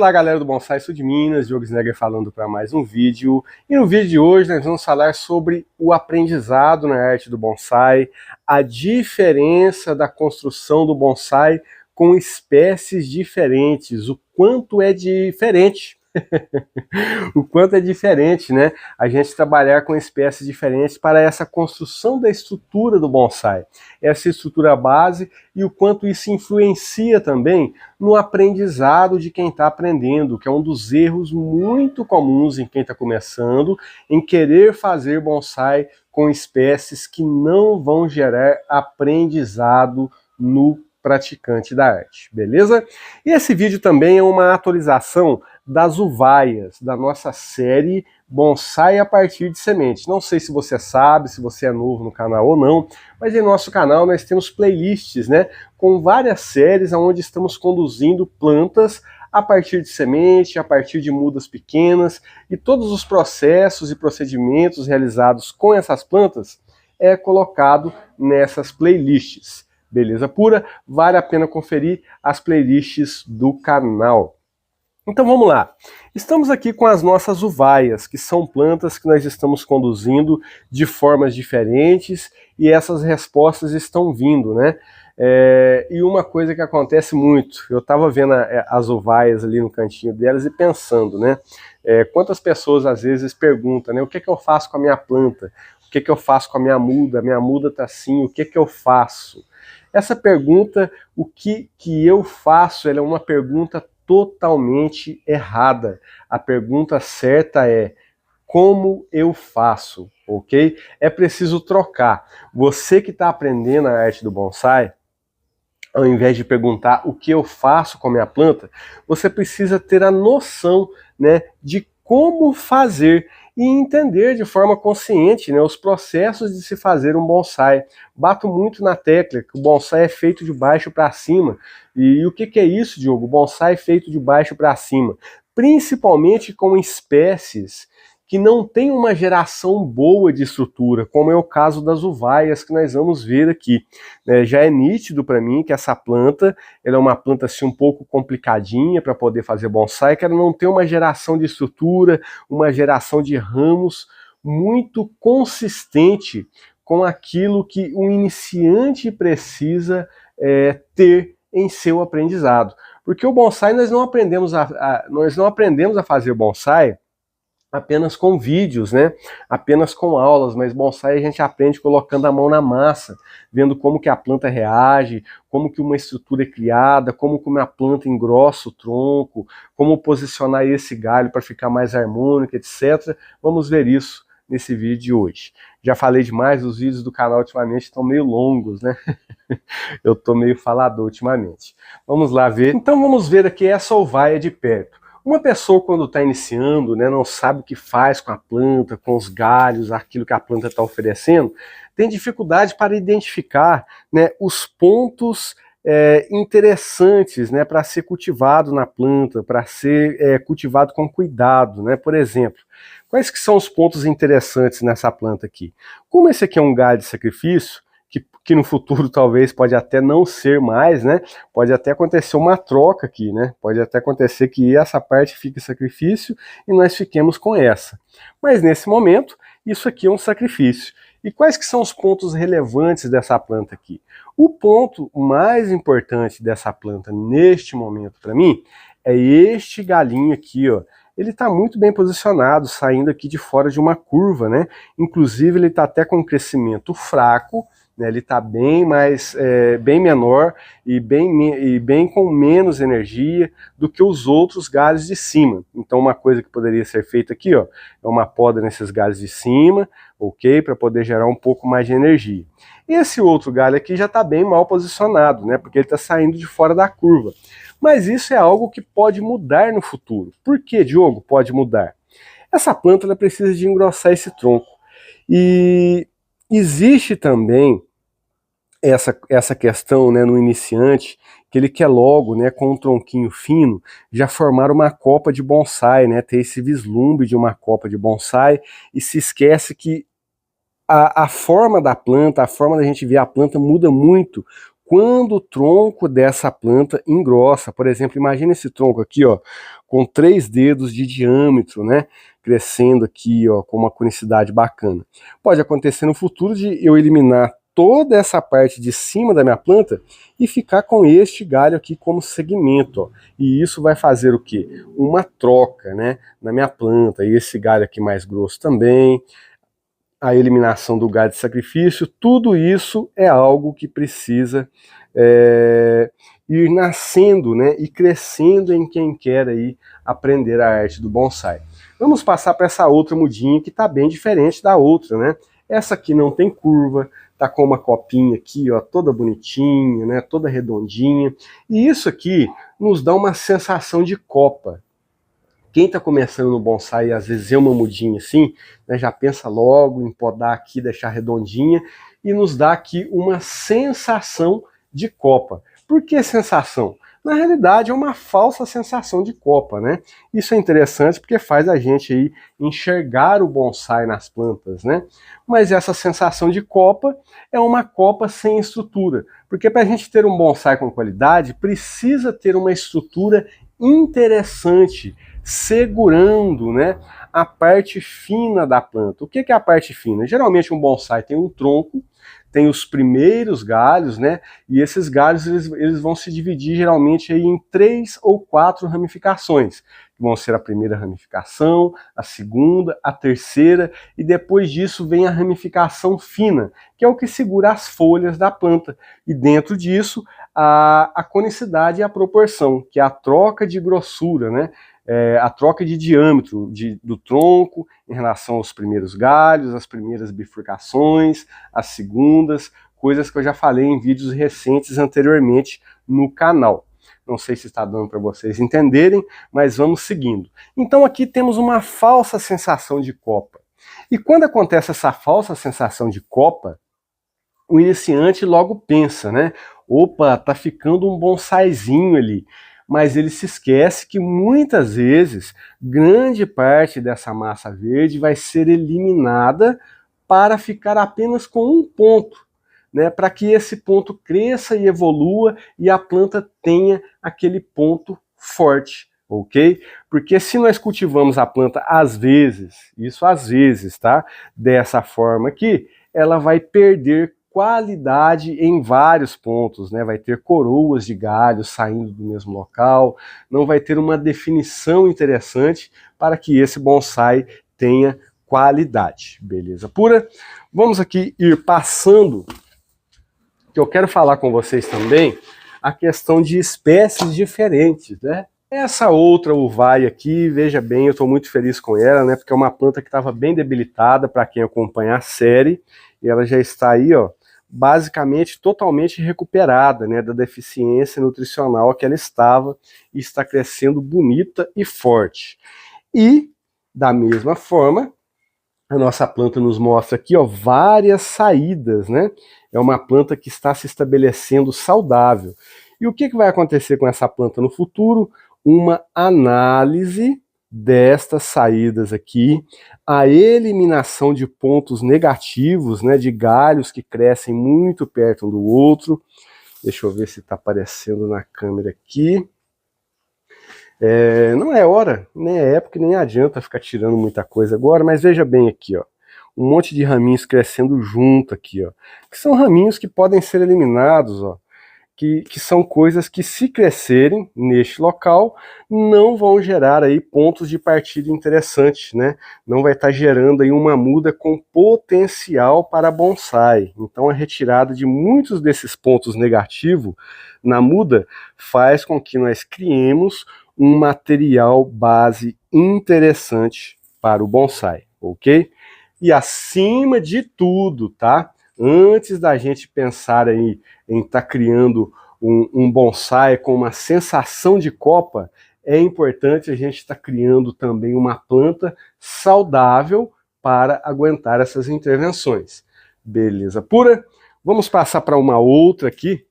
Olá galera do Bonsai Sul de Minas, Diogo Snegger falando para mais um vídeo. E no vídeo de hoje nós vamos falar sobre o aprendizado na arte do bonsai, a diferença da construção do bonsai com espécies diferentes, o quanto é diferente. O quanto é diferente, né? A gente trabalhar com espécies diferentes para essa construção da estrutura do bonsai, essa estrutura base e o quanto isso influencia também no aprendizado de quem está aprendendo, que é um dos erros muito comuns em quem está começando, em querer fazer bonsai com espécies que não vão gerar aprendizado no praticante da arte, beleza? E esse vídeo também é uma atualização das uvaias, da nossa série Bonsai a partir de sementes. Não sei se você sabe, se você é novo no canal ou não, mas em nosso canal nós temos playlists, né, com várias séries onde estamos conduzindo plantas a partir de semente, a partir de mudas pequenas, e todos os processos e procedimentos realizados com essas plantas é colocado nessas playlists. Beleza pura? Vale a pena conferir as playlists do canal. Então vamos lá, estamos aqui com as nossas uvaias, que são plantas que nós estamos conduzindo de formas diferentes e essas respostas estão vindo, né? E uma coisa que acontece muito, eu estava vendo as uvaias ali no cantinho delas e pensando, né? Quantas pessoas às vezes perguntam, né? O que é que eu faço com a minha planta? O que é que eu faço com a minha muda? A minha muda está assim, o que é que eu faço? Essa pergunta, o que eu faço, ela é uma pergunta totalmente errada. A pergunta certa é: como eu faço, ok? É preciso trocar. Você que está aprendendo a arte do bonsai, ao invés de perguntar o que eu faço com a minha planta, você precisa ter a noção, né, de como fazer e entender de forma consciente, né, os processos de se fazer um bonsai. Bato muito na tecla que o bonsai é feito de baixo para cima. E o que é isso, Diogo? O bonsai é feito de baixo para cima, principalmente com espécies que não tem uma geração boa de estrutura, como é o caso das uvaias que nós vamos ver aqui. Já é nítido para mim que essa planta, ela é uma planta assim um pouco complicadinha para poder fazer bonsai, que ela não tem uma geração de estrutura, uma geração de ramos muito consistente com aquilo que um iniciante precisa ter em seu aprendizado. Porque o bonsai nós não aprendemos a fazer bonsai apenas com vídeos, né? Apenas com aulas, mas bonsai a gente aprende colocando a mão na massa, vendo como que a planta reage, como que uma estrutura é criada, como que uma planta engrossa o tronco, como posicionar esse galho para ficar mais harmônico, etc. Vamos ver isso nesse vídeo de hoje. Já falei demais, os vídeos do canal ultimamente estão meio longos, né? Eu tô meio falador ultimamente. Vamos lá ver. Então vamos ver aqui essa uvaia de perto. Uma pessoa quando está iniciando, né, não sabe o que faz com a planta, com os galhos, aquilo que a planta está oferecendo, tem dificuldade para identificar, né, os pontos interessantes, né, para ser cultivado na planta, para ser cultivado com cuidado, né? Por exemplo, quais que são os pontos interessantes nessa planta aqui? Como esse aqui é um galho de sacrifício, que no futuro talvez pode até não ser mais, né? Pode até acontecer uma troca aqui, né? Pode até acontecer que essa parte fique sacrifício e nós fiquemos com essa. Mas nesse momento, isso aqui é um sacrifício. E quais que são os pontos relevantes dessa planta aqui? O ponto mais importante dessa planta neste momento para mim é este galinho aqui, ó. Ele está muito bem posicionado, saindo aqui de fora de uma curva, né? Inclusive ele está até com um crescimento fraco, né? Ele está bem bem menor e bem com menos energia do que os outros galhos de cima. Então uma coisa que poderia ser feita aqui, ó, é uma poda nesses galhos de cima, ok? Para poder gerar um pouco mais de energia. Esse outro galho aqui já está bem mal posicionado, né? Porque ele está saindo de fora da curva. Mas isso é algo que pode mudar no futuro. Por que, Diogo, pode mudar? Essa planta ela precisa de engrossar esse tronco. E existe também essa questão, né, no iniciante, que ele quer logo, né, com um tronquinho fino, já formar uma copa de bonsai, né, ter esse vislumbre de uma copa de bonsai, e se esquece que a forma da planta, a forma da gente ver a planta muda muito quando o tronco dessa planta engrossa. Por exemplo, imagina esse tronco aqui, ó, com 3 dedos de diâmetro, né? Crescendo aqui, ó, com uma conicidade bacana. Pode acontecer no futuro de eu eliminar toda essa parte de cima da minha planta e ficar com este galho aqui como segmento, ó. E isso vai fazer o quê? Uma troca, né, na minha planta. E esse galho aqui mais grosso também, a eliminação do galho de sacrifício, tudo isso é algo que precisa ir nascendo, né, e crescendo em quem quer aí aprender a arte do bonsai. Vamos passar para essa outra mudinha que está bem diferente da outra, né? Essa aqui não tem curva, tá com uma copinha aqui, ó, toda bonitinha, né, toda redondinha. E isso aqui nos dá uma sensação de copa. Quem está começando no bonsai e às vezes é uma mudinha assim, né, já pensa logo em podar aqui, deixar redondinha, e nos dá aqui uma sensação de copa. Por que sensação? Na realidade é uma falsa sensação de copa, né? Isso é interessante porque faz a gente aí enxergar o bonsai nas plantas, né? Mas essa sensação de copa é uma copa sem estrutura, porque para a gente ter um bonsai com qualidade, precisa ter uma estrutura interessante, segurando, né, a parte fina da planta. O que é a parte fina? Geralmente um bonsai tem um tronco, tem os primeiros galhos, né? E esses galhos eles vão se dividir geralmente aí em 3 ou 4 ramificações, que vão ser a primeira ramificação, a segunda, a terceira, e depois disso vem a ramificação fina, que é o que segura as folhas da planta. E dentro disso, a conicidade e a proporção, que é a troca de grossura, né? A troca de diâmetro do tronco em relação aos primeiros galhos, as primeiras bifurcações, as segundas, coisas que eu já falei em vídeos recentes anteriormente no canal. Não sei se está dando para vocês entenderem, mas vamos seguindo. Então aqui temos uma falsa sensação de copa. E quando acontece essa falsa sensação de copa, o iniciante logo pensa, né? Opa, tá ficando um bonsaizinho ali. Mas ele se esquece que muitas vezes grande parte dessa massa verde vai ser eliminada para ficar apenas com um ponto, né, para que esse ponto cresça e evolua e a planta tenha aquele ponto forte, ok? Porque se nós cultivamos a planta às vezes, isso às vezes, tá? Dessa forma aqui, ela vai perder qualidade em vários pontos, né? Vai ter coroas de galhos saindo do mesmo local, não vai ter uma definição interessante para que esse bonsai tenha qualidade. Beleza pura? Vamos aqui ir passando, que eu quero falar com vocês também a questão de espécies diferentes, né? Essa outra uvaia aqui, veja bem, eu estou muito feliz com ela, né? Porque é uma planta que estava bem debilitada para quem acompanha a série, e ela já está aí, ó, basicamente totalmente recuperada, né, da deficiência nutricional que ela estava, e está crescendo bonita e forte. E, da mesma forma, a nossa planta nos mostra aqui, ó, várias saídas, né? É uma planta que está se estabelecendo saudável. E o que vai acontecer com essa planta no futuro? Uma análise destas saídas aqui, a eliminação de pontos negativos, né, de galhos que crescem muito perto um do outro. Deixa eu ver se está aparecendo na câmera aqui. Não é hora, nem é época, nem adianta ficar tirando muita coisa agora, mas veja bem aqui, ó, um monte de raminhos crescendo junto aqui, ó, que são raminhos que podem ser eliminados, ó, que são coisas que, se crescerem neste local, não vão gerar aí pontos de partida interessantes, né? Não vai estar gerando aí uma muda com potencial para bonsai. Então a retirada de muitos desses pontos negativos na muda faz com que nós criemos um material base interessante para o bonsai, ok? E acima de tudo, tá? Antes da gente pensar aí em estar criando um bonsai com uma sensação de copa, é importante a gente estar criando também uma planta saudável para aguentar essas intervenções. Beleza pura? Vamos passar para uma outra aqui,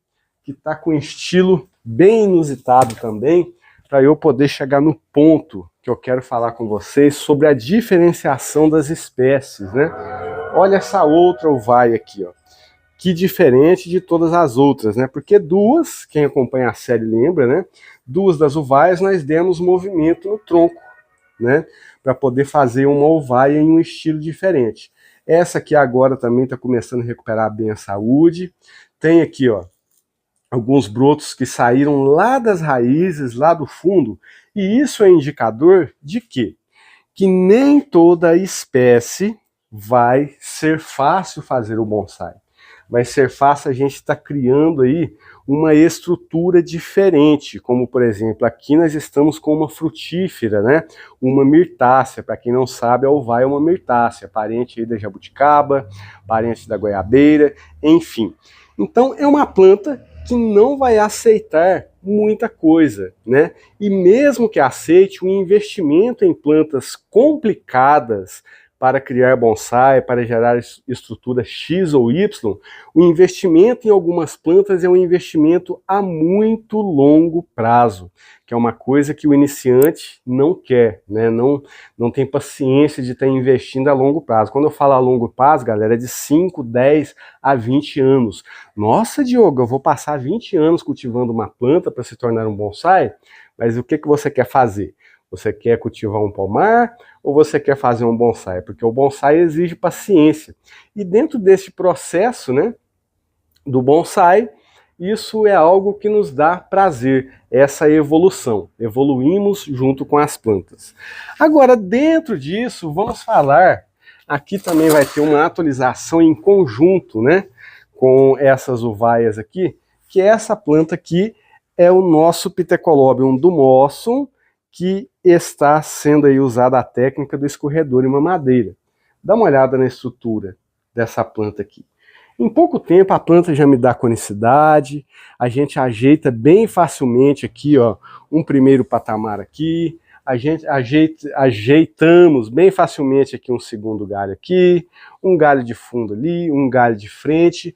que está com estilo bem inusitado também, para eu poder chegar no ponto que eu quero falar com vocês sobre a diferenciação das espécies, né? Olha essa outra uvaia aqui, ó, que diferente de todas as outras, né? Porque duas, quem acompanha a série lembra, né? Duas das uvaias nós demos movimento no tronco, né? Para poder fazer uma uvaia em um estilo diferente. Essa aqui agora também está começando a recuperar bem a saúde. Tem aqui, ó, alguns brotos que saíram lá das raízes, lá do fundo, e isso é indicador de quê? Que nem toda espécie vai ser fácil fazer o bonsai. Vai ser fácil a gente estar criando aí uma estrutura diferente, como por exemplo, aqui nós estamos com uma frutífera, né? Uma mirtácea, para quem não sabe, a uvaia é uma mirtácea, parente aí da jabuticaba, parente da goiabeira, enfim. Então é uma planta que não vai aceitar muita coisa, né? E mesmo que aceite, um investimento em plantas complicadas para criar bonsai, para gerar estrutura X ou Y, o investimento em algumas plantas é um investimento a muito longo prazo, que é uma coisa que o iniciante não quer, né? Não tem paciência de estar investindo a longo prazo. Quando eu falo a longo prazo, galera, é de 5, 10 a 20 anos. Nossa, Diogo, eu vou passar 20 anos cultivando uma planta para se tornar um bonsai? Mas o que você quer fazer? Você quer cultivar um pomar ou você quer fazer um bonsai? Porque o bonsai exige paciência. E dentro desse processo, né, do bonsai, isso é algo que nos dá prazer, essa evolução. Evoluímos junto com as plantas. Agora, dentro disso, vamos falar, aqui também vai ter uma atualização em conjunto, né, com essas uvaias aqui, que essa planta aqui é o nosso Pithecolobium dumossum, que está sendo aí usada a técnica do escorredor em mamadeira. Dá uma olhada na estrutura dessa planta aqui. Em pouco tempo a planta já me dá conicidade, a gente ajeita bem facilmente aqui, ó, um primeiro patamar aqui, a gente ajeitamos bem facilmente aqui um segundo galho aqui, um galho de fundo ali, um galho de frente.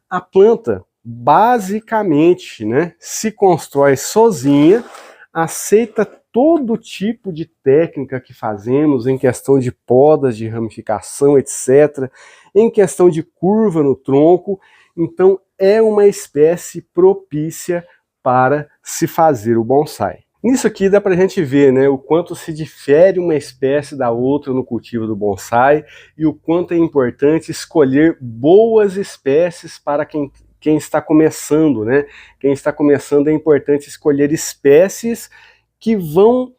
A planta basicamente, né, se constrói sozinha, aceita todo tipo de técnica que fazemos em questão de podas, de ramificação, etc., em questão de curva no tronco. Então é uma espécie propícia para se fazer o bonsai. Nisso aqui dá para a gente ver, né, o quanto se difere uma espécie da outra no cultivo do bonsai e o quanto é importante escolher boas espécies para quem está começando, né? Quem está começando é importante escolher espécies que vão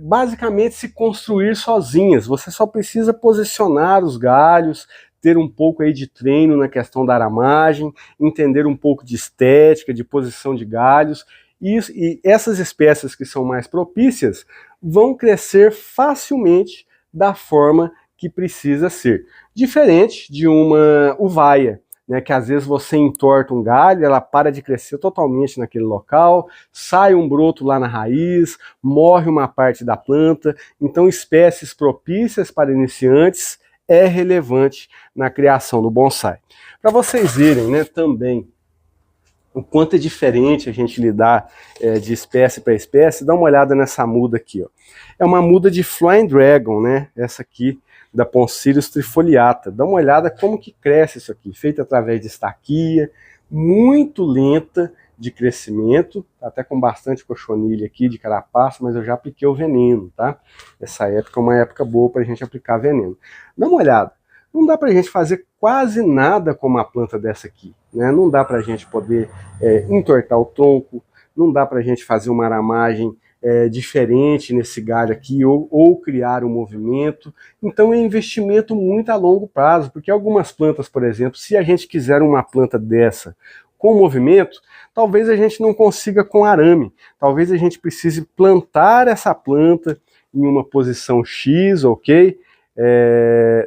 basicamente se construir sozinhas. Você só precisa posicionar os galhos, ter um pouco aí de treino na questão da aramagem, entender um pouco de estética, de posição de galhos, e essas espécies que são mais propícias vão crescer facilmente da forma que precisa ser. Diferente de uma uvaia, né, que às vezes você entorta um galho, ela para de crescer totalmente naquele local, sai um broto lá na raiz, morre uma parte da planta. Então espécies propícias para iniciantes é relevante na criação do bonsai. Para vocês verem, né, também o quanto é diferente a gente lidar de espécie para espécie, dá uma olhada nessa muda aqui, ó. É uma muda de Flying Dragon, né, essa aqui, da Poncillium trifoliata. Dá uma olhada como que cresce isso aqui, feito através de estaquia, muito lenta de crescimento, até com bastante cochonilha aqui de carapaça, mas eu já apliquei o veneno, tá? Essa época é uma época boa para a gente aplicar veneno. Dá uma olhada, não dá para a gente fazer quase nada com uma planta dessa aqui, né? Não dá para a gente poder entortar o tronco, não dá para a gente fazer uma aramagem diferente nesse galho aqui, ou criar um movimento. Então é um investimento muito a longo prazo, porque algumas plantas, por exemplo, se a gente quiser uma planta dessa com movimento, talvez a gente não consiga com arame, talvez a gente precise plantar essa planta em uma posição X, ok?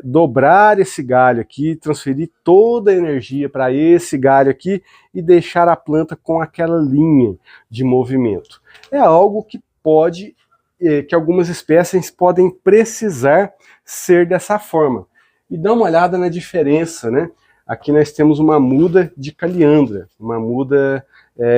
Dobrar esse galho aqui, transferir toda a energia para esse galho aqui e deixar a planta com aquela linha de movimento. É algo que que algumas espécies podem precisar ser dessa forma. E dá uma olhada na diferença, né? Aqui nós temos uma muda de caliandra, uma muda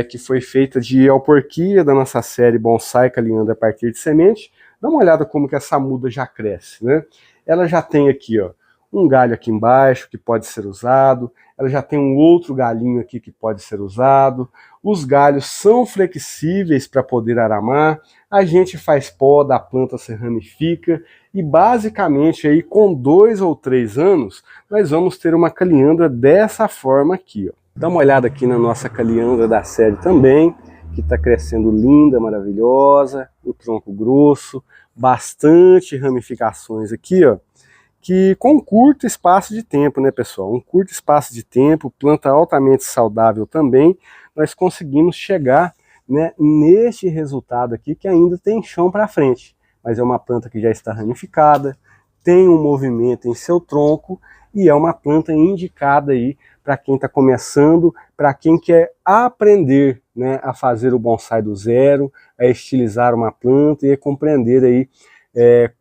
que foi feita de alporquia da nossa série Bonsai Caliandra a partir de semente. Dá uma olhada como que essa muda já cresce, né? Ela já tem aqui, ó, um galho aqui embaixo que pode ser usado, ela já tem um outro galhinho aqui que pode ser usado, os galhos são flexíveis para poder aramar, a gente faz poda, a planta se ramifica e basicamente aí com 2 ou 3 anos nós vamos ter uma caliandra dessa forma aqui, ó. Dá uma olhada aqui na nossa caliandra da série também, que está crescendo linda, maravilhosa, o tronco grosso, bastante ramificações aqui, ó, que com um curto espaço de tempo, né, pessoal? Um curto espaço de tempo, planta altamente saudável também, nós conseguimos chegar, né, neste resultado aqui, que ainda tem chão para frente, mas é uma planta que já está ramificada, tem um movimento em seu tronco e é uma planta indicada aí para quem está começando, para quem quer aprender, né, a fazer o bonsai do zero, a estilizar uma planta e a compreender aí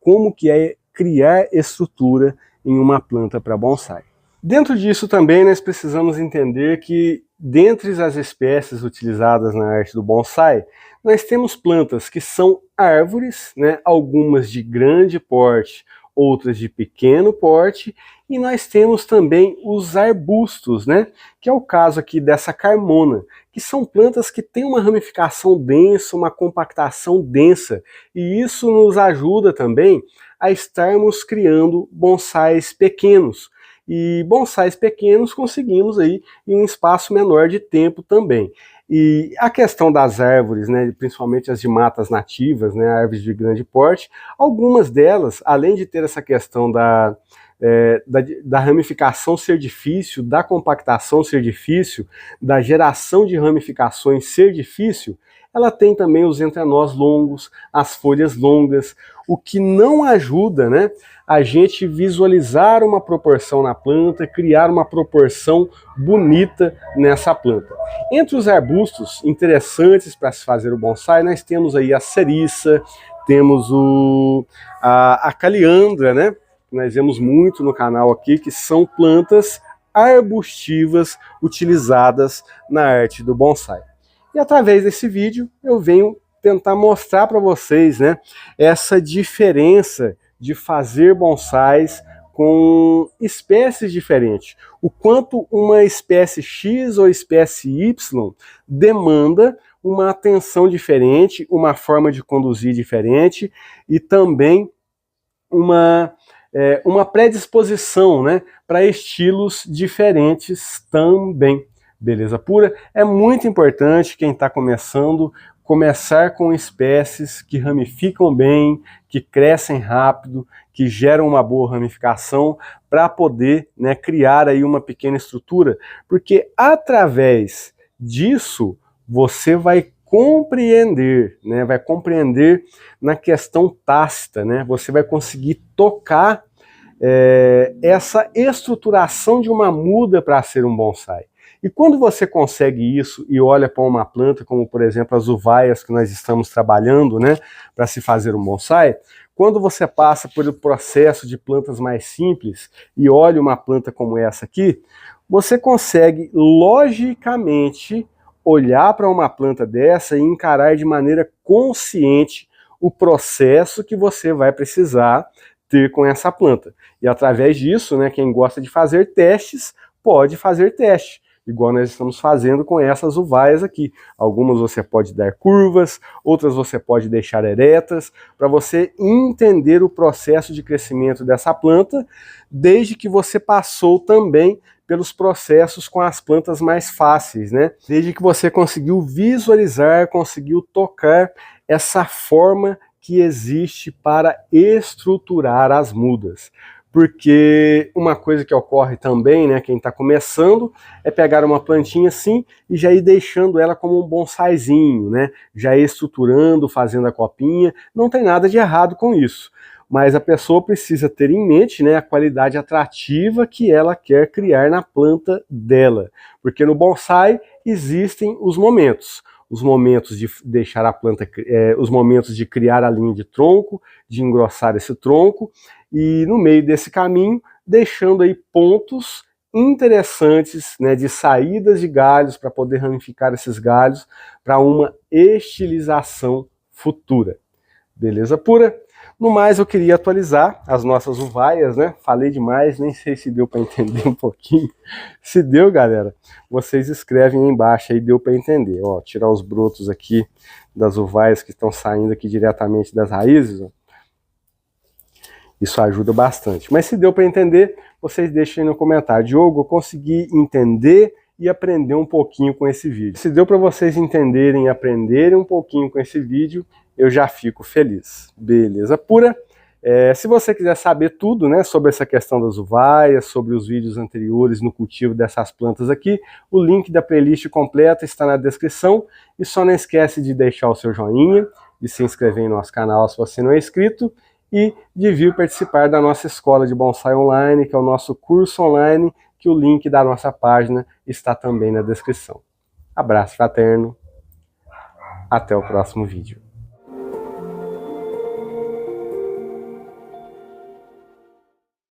como que é criar estrutura em uma planta para bonsai. Dentro disso também nós precisamos entender que dentre as espécies utilizadas na arte do bonsai, nós temos plantas que são árvores, né, algumas de grande porte, outras de pequeno porte, e nós temos também os arbustos, né, que é o caso aqui dessa carmona, que são plantas que têm uma ramificação densa, uma compactação densa, e isso nos ajuda também a estarmos criando bonsais pequenos. E bonsais pequenos conseguimos aí em um espaço menor de tempo também. E a questão das árvores, né, principalmente as de matas nativas, né, árvores de grande porte, algumas delas, além de ter essa questão da ramificação ser difícil, da compactação ser difícil, da geração de ramificações ser difícil, ela tem também os entrenós longos, as folhas longas, o que não ajuda, né, a gente visualizar uma proporção na planta, criar uma proporção bonita nessa planta. Entre os arbustos interessantes para se fazer o bonsai, nós temos aí a ceriça, temos a caliandra, né, que nós vemos muito no canal aqui, que são plantas arbustivas utilizadas na arte do bonsai. E através desse vídeo eu venho tentar mostrar para vocês, né, essa diferença de fazer bonsais com espécies diferentes. O quanto uma espécie X ou espécie Y demanda uma atenção diferente, uma forma de conduzir diferente e também uma predisposição, né, para estilos diferentes também. Beleza pura? É muito importante quem está começando, começar com espécies que ramificam bem, que crescem rápido, que geram uma boa ramificação, para poder, né, criar aí uma pequena estrutura, porque através disso você vai compreender, né, vai compreender na questão tácita, né, você vai conseguir tocar essa estruturação de uma muda para ser um bonsai. E quando você consegue isso e olha para uma planta, como por exemplo as uvaias que nós estamos trabalhando, né, para se fazer um bonsai, quando você passa pelo processo de plantas mais simples e olha uma planta como essa aqui, você consegue logicamente olhar para uma planta dessa e encarar de maneira consciente o processo que você vai precisar ter com essa planta. E através disso, né, quem gosta de fazer testes, pode fazer teste, igual nós estamos fazendo com essas uvaias aqui. Algumas você pode dar curvas, outras você pode deixar eretas, para você entender o processo de crescimento dessa planta, desde que você passou também pelos processos com as plantas mais fáceis, né? Desde que você conseguiu visualizar, conseguiu tocar essa forma que existe para estruturar as mudas. Porque uma coisa que ocorre também, né, quem está começando, é pegar uma plantinha assim e já ir deixando ela como um bonsaizinho, né? Já ir estruturando, fazendo a copinha, não tem nada de errado com isso. Mas a pessoa precisa ter em mente, né, a qualidade atrativa que ela quer criar na planta dela. Porque no bonsai existem os momentos de deixar a planta, os momentos de criar a linha de tronco, de engrossar esse tronco, e no meio desse caminho, deixando aí pontos interessantes, né, de saídas de galhos para poder ramificar esses galhos para uma estilização futura. Beleza pura? No mais, eu queria atualizar as nossas uvaias, né? Falei demais, nem sei se deu para entender um pouquinho. Se deu, galera, vocês escrevem aí embaixo, aí deu para entender. Ó, tirar os brotos aqui das uvaias que estão saindo aqui diretamente das raízes, ó. Isso ajuda bastante. Mas se deu para entender, vocês deixem aí no comentário. Diogo, eu consegui entender e aprender um pouquinho com esse vídeo. Se deu para vocês entenderem e aprenderem um pouquinho com esse vídeo, eu já fico feliz. Beleza pura? Se você quiser saber tudo, né, sobre essa questão das uvaias, sobre os vídeos anteriores no cultivo dessas plantas aqui, o link da playlist completa está na descrição. E só não esquece de deixar o seu joinha, de se inscrever no nosso canal se você não é inscrito, e de vir participar da nossa escola de bonsai online, que é o nosso curso online, que o link da nossa página está também na descrição. Abraço fraterno, até o próximo vídeo.